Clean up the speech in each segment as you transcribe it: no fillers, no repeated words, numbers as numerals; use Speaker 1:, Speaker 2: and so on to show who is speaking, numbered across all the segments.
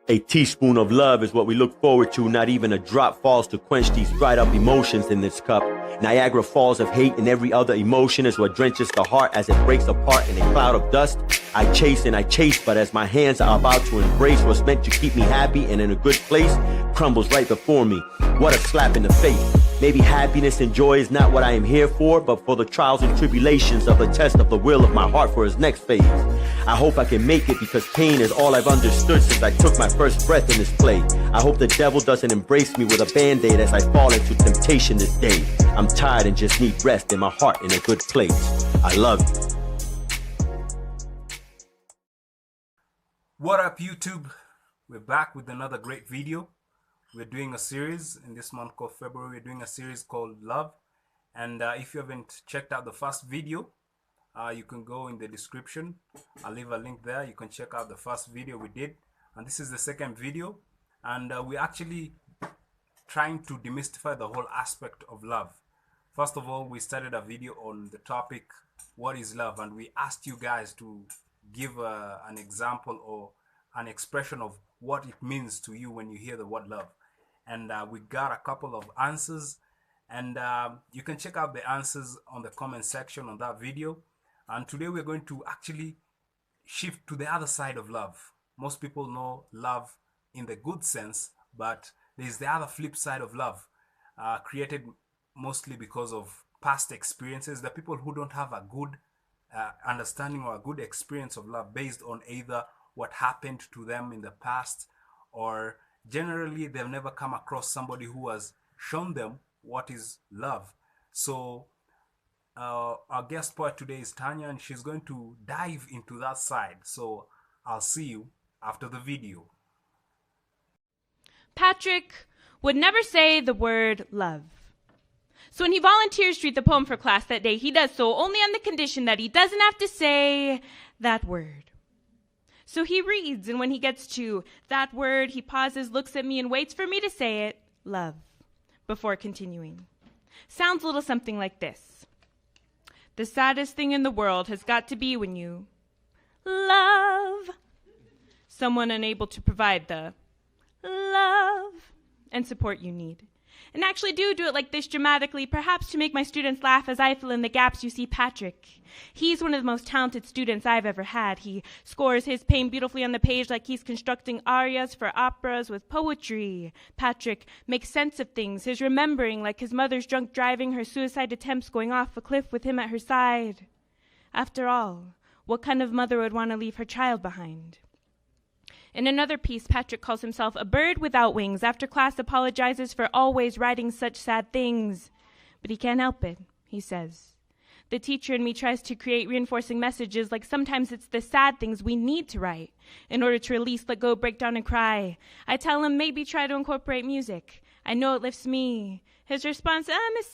Speaker 1: A teaspoon of love is what we look forward to. Not even a drop falls to quench these dried up emotions in this cup. Niagara Falls of hate and every other emotion is what drenches the heart as it breaks apart in a cloud of dust. I chase and I chase, but as my hands are about to embrace what's meant to keep me happy and in a good place, crumbles right before me. What a slap in the face. Maybe happiness and joy is not what I am here for, but for the trials and tribulations of the test of the will of my heart for its next phase. I hope I can make it because pain is all I've understood since I took my first breath in this play. I hope the devil doesn't embrace me with a band-aid as I fall into temptation this day. I'm tired and just need rest in my heart in a good place. I love you.
Speaker 2: What up, YouTube? We're back with another great video. We're doing a series in this month called February. We're doing a series called Love. And if you haven't checked out the first video, you can go in the description. I'll leave a link there. You can check out the first video we did. And this is the second video. And we're actually trying to demystify the whole aspect of love. First of all, we started a video on the topic, what is love? And we asked you guys to give an example or an expression of what it means to you when you hear the word love. And we got a couple of answers, and you can check out the answers on the comment section on that video. And today we're going to actually shift to the other side of love. Most people know love in the good sense, but there's the other flip side of love, created mostly because of past experiences. The people who don't have a good understanding or a good experience of love based on either what happened to them in the past, or generally they've never come across somebody who has shown them what is love. So our guest poet today is Tanya, and she's going to dive into that side. So I'll see you after the video.
Speaker 3: Patrick would never say the word love. So when he volunteers to read the poem for class that day, he does so only on the condition that he doesn't have to say that word. So he reads, and when he gets to that word, he pauses, looks at me, and waits for me to say it, love, before continuing. Sounds a little something like this. The saddest thing in the world has got to be when you love someone unable to provide the love and support you need. And actually do it like this dramatically, perhaps to make my students laugh as I fill in the gaps. You see, Patrick, he's one of the most talented students I've ever had. He scores his pain beautifully on the page like he's constructing arias for operas with poetry. Patrick makes sense of things, his remembering like his mother's drunk driving, her suicide attempts going off a cliff with him at her side. After all, what kind of mother would want to leave her child behind? In another piece, Patrick calls himself a bird without wings. After class, apologizes for always writing such sad things. But he can't help it, he says. The teacher in me tries to create reinforcing messages like sometimes it's the sad things we need to write in order to release, let go, break down, and cry. I tell him maybe try to incorporate music. I know it lifts me. His response,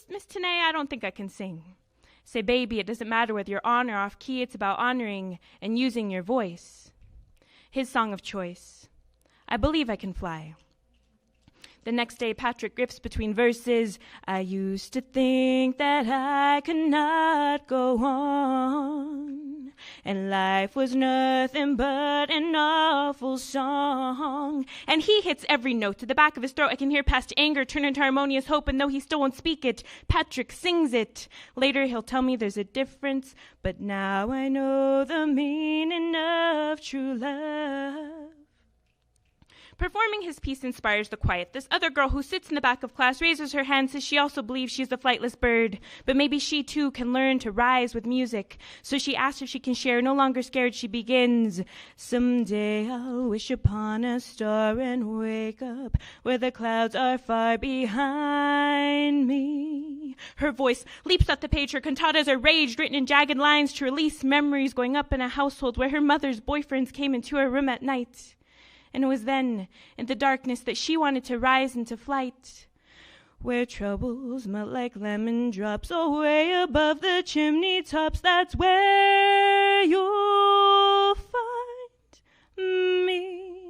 Speaker 3: Miss Tanae, I don't think I can sing. Say, baby, it doesn't matter whether you're on or off key. It's about honoring and using your voice. His song of choice, I believe I can fly. The next day, Patrick drifts between verses. I used to think that I could not go on, and life was nothing but an awful song. And he hits every note. To the back of his throat, I can hear past anger turn into harmonious hope, and though he still won't speak it, Patrick sings it. Later, he'll tell me there's a difference, but now I know the meaning of true love. Performing his piece inspires the quiet. This other girl who sits in the back of class raises her hand, says she also believes she's a flightless bird, but maybe she too can learn to rise with music. So she asks if she can share. No longer scared, she begins. Someday I'll wish upon a star and wake up where the clouds are far behind me. Her voice leaps up the page. Her cantatas are rage, written in jagged lines to release memories going up in a household where her mother's boyfriends came into her room at night. And it was then, in the darkness, that she wanted to rise into flight, where troubles melt like lemon drops away above the chimney tops. That's where you'll find me.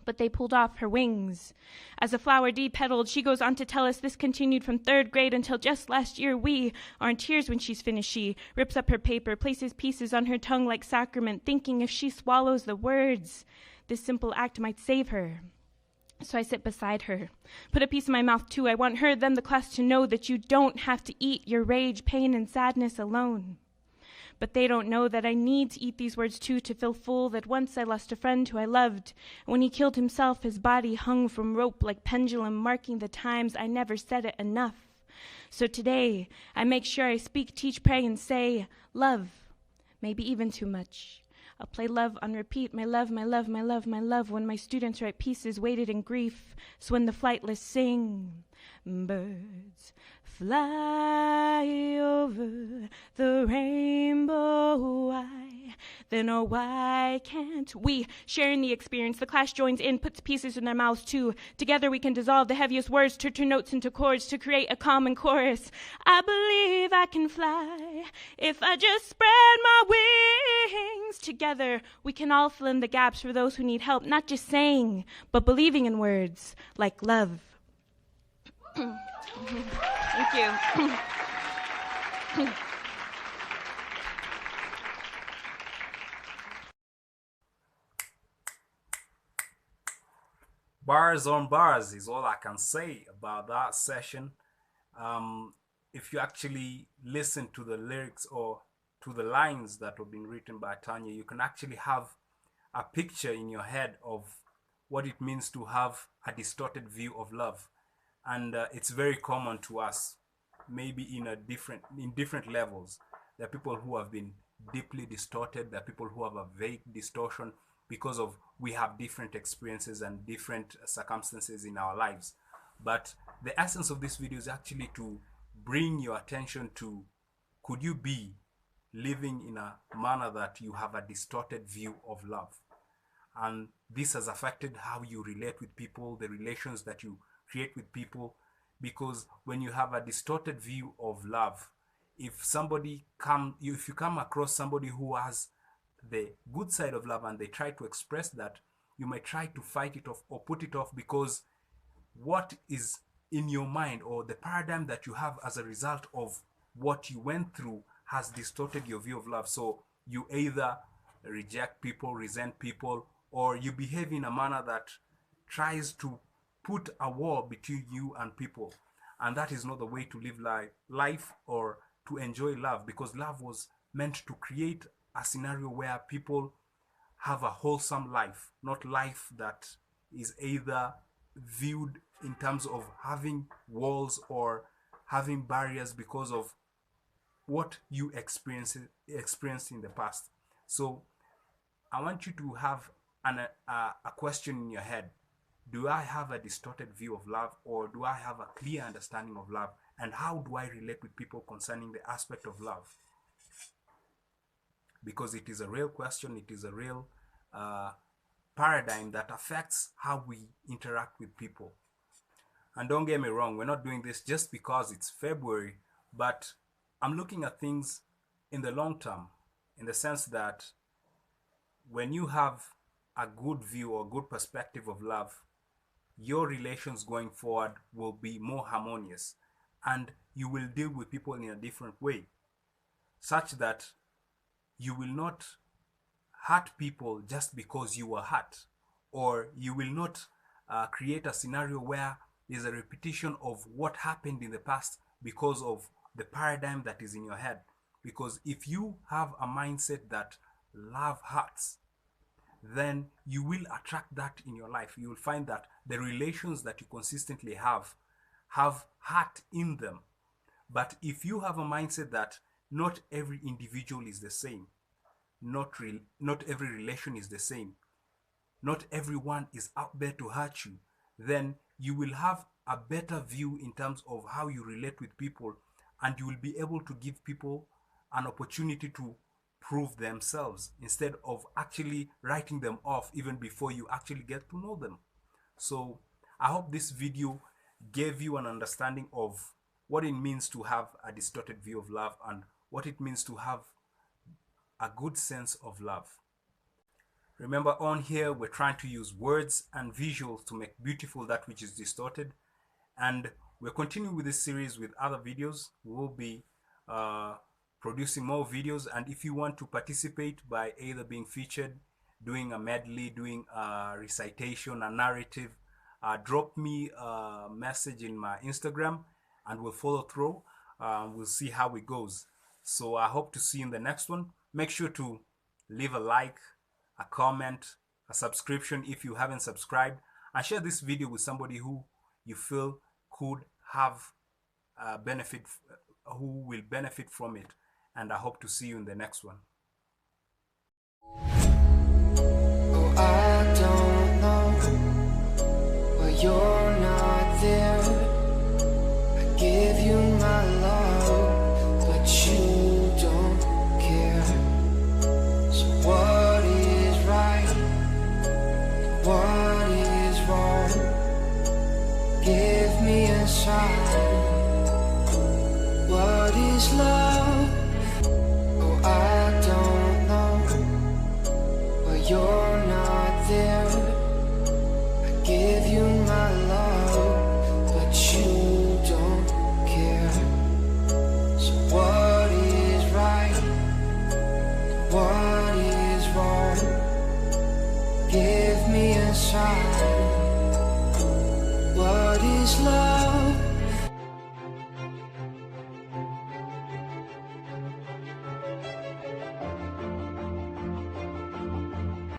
Speaker 3: But they pulled off her wings. As a flower de-petaled, she goes on to tell us this continued from 3rd grade until just last year. We are in tears when she's finished. She rips up her paper, places pieces on her tongue like sacrament, thinking if she swallows the words, This simple act might save her. So I sit beside her, put a piece in my mouth too. I want her, then the class, to know that you don't have to eat your rage, pain, and sadness alone. But they don't know that I need to eat these words too to feel full, that once I lost a friend who I loved. And when he killed himself, his body hung from rope like pendulum, marking the times I never said it enough. So today, I make sure I speak, teach, pray, and say, love, maybe even too much. I'll play love on repeat, my love, my love, my love, my love, when my students write pieces weighted in grief. So when the flightless sing, birds fly over the rainbow, why? Then oh, why can't we share in the experience? The class joins in, puts pieces in their mouths too. Together we can dissolve the heaviest words to turn notes into chords to create a common chorus. I believe I can fly if I just spread my wings. Together we can all fill in the gaps for those who need help, not just saying, but believing in words like love. Thank you.
Speaker 2: Bars on bars is all I can say about that session. If you actually listen to the lyrics or to the lines that have been written by Tanya, you can actually have a picture in your head of what it means to have a distorted view of love. And it's very common to us, maybe in different levels. There are people who have been deeply distorted. There are people who have a vague distortion because of we have different experiences and different circumstances in our lives. But the essence of this video is actually to bring your attention to, could you be living in a manner that you have a distorted view of love? And this has affected how you relate with people, the relations that you create with people, because when you have a distorted view of love, if you come across somebody who has the good side of love and they try to express that, you might try to fight it off or put it off because what is in your mind or the paradigm that you have as a result of what you went through has distorted your view of love. So you either reject people, resent people, or you behave in a manner that tries to put a wall between you and people. And that is not the way to live life or to enjoy love, because love was meant to create a scenario where people have a wholesome life, not life that is either viewed in terms of having walls or having barriers because of what you experienced in the past. So I want you to have a question in your head. Do I have a distorted view of love, or do I have a clear understanding of love? And how do I relate with people concerning the aspect of love? Because it is a real question, it is a real paradigm that affects how we interact with people. And don't get me wrong, we're not doing this just because it's February, but I'm looking at things in the long term, in the sense that when you have a good view or good perspective of love, your relations going forward will be more harmonious, and you will deal with people in a different way, such that you will not hurt people just because you were hurt, or you will not create a scenario where there's a repetition of what happened in the past because of the paradigm that is in your head. Because if you have a mindset that love hurts, then you will attract that in your life. You will find that the relations that you consistently have hurt in them. But if you have a mindset that not every individual is the same, not every relation is the same, not everyone is out there to hurt you, then you will have a better view in terms of how you relate with people, and you will be able to give people an opportunity to prove themselves instead of actually writing them off even before you actually get to know them. So I hope this video gave you an understanding of what it means to have a distorted view of love and what it means to have a good sense of love. Remember, on here we're trying to use words and visuals to make beautiful that which is distorted, and we're continuing with this series with other videos. We will be producing more videos, and if you want to participate by either being featured, doing a medley, doing a recitation, a narrative, drop me a message in my Instagram and we'll follow through. We'll see how it goes. So I hope to see you in the next one. Make sure to leave a like, a comment, a subscription if you haven't subscribed, and share this video with somebody who you feel could have benefit, who will benefit from it. And I hope to see you in the next one.
Speaker 4: Oh, I don't know why you're not there. I give you my love, but you don't care. So what is right? What is wrong? Give me a sign. What is love? Oh, I don't know why you're not there. I give you my love, but you don't care. So what is right? What is wrong? Give me a sign. What is love?